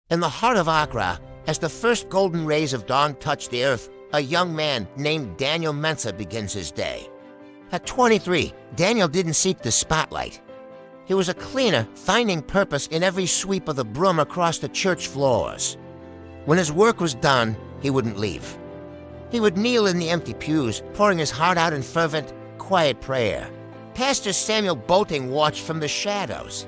In the heart of Agra, as the first golden rays of dawn touch the earth, a young man named Daniel Mensa begins his day. At 23, Daniel didn't seek the spotlight. He was a cleaner, finding purpose in every sweep of the broom across the church floors. When his work was done, he wouldn't leave. He would kneel in the empty pews, pouring his heart out in fervent, quiet prayer. Pastor Samuel Boating watched from the shadows.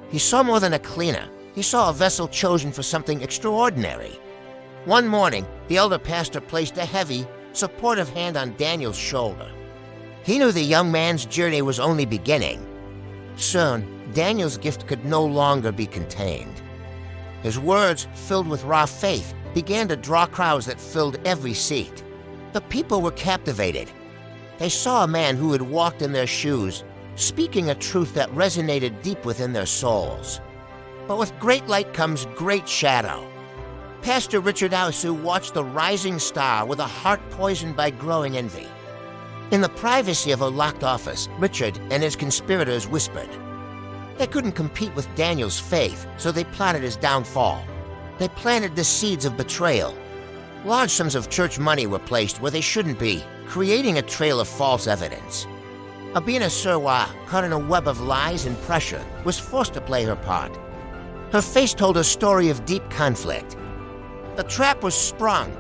He saw more than a cleaner. He saw a vessel chosen for something extraordinary. One morning, the elder pastor placed a heavy, supportive hand on Daniel's shoulder. He knew the young man's journey was only beginning. Soon, Daniel's gift could no longer be contained. His words, filled with raw faith, began to draw crowds that filled every seat. The people were captivated. They saw a man who had walked in their shoes, speaking a truth that resonated deep within their souls. But with great light comes great shadow. Pastor Richard Ausu watched the rising star with a heart poisoned by growing envy. In the privacy of a locked office, Richard and his conspirators whispered. They couldn't compete with Daniel's faith, so they plotted his downfall. They planted the seeds of betrayal. Large sums of church money were placed where they shouldn't be, creating a trail of false evidence. Abina Surwa, caught in a web of lies and pressure, was forced to play her part. Her face told a story of deep conflict. The trap was sprung.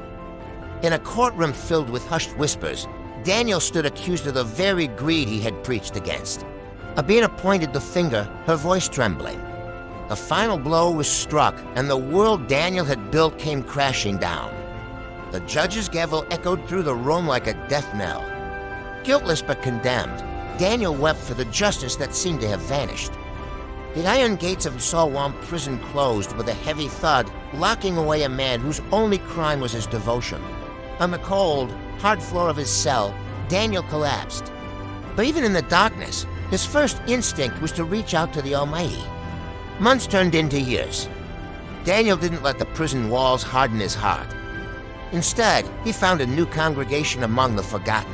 In a courtroom filled with hushed whispers, Daniel stood accused of the very greed he had preached against. Abina pointed the finger, her voice trembling. The final blow was struck, and the world Daniel had built came crashing down. The judge's gavel echoed through the room like a death knell. Guiltless but condemned, Daniel wept for the justice that seemed to have vanished. The iron gates of Salwam prison closed with a heavy thud, locking away a man whose only crime was his devotion. On the cold, hard floor of his cell, Daniel collapsed. But even in the darkness, his first instinct was to reach out to the Almighty. Months turned into years. Daniel didn't let the prison walls harden his heart. Instead, he found a new congregation among the forgotten.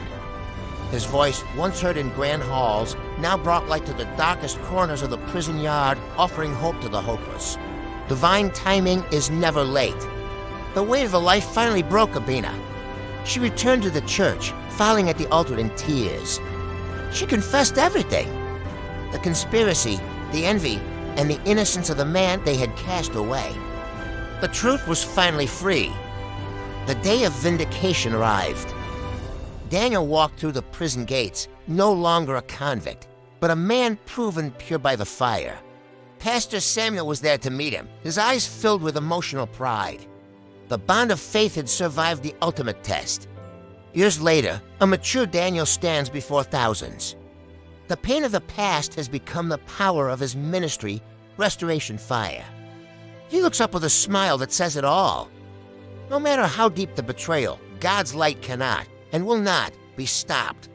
His voice, once heard in grand halls, now brought light to the darkest corners of the prison yard, offering hope to the hopeless. Divine timing is never late. The weight of her life finally broke Abina. She returned to the church, falling at the altar in tears. She confessed everything. The conspiracy, the envy, and the innocence of the man they had cast away. The truth was finally free. The day of vindication arrived. Daniel walked through the prison gates, no longer a convict, but a man proven pure by the fire. Pastor Samuel was there to meet him, his eyes filled with emotional pride. The bond of faith had survived the ultimate test. Years later, a mature Daniel stands before thousands. The pain of the past has become the power of his ministry, Restoration Fire. He looks up with a smile that says it all. No matter how deep the betrayal, God's light cannot and will not be stopped.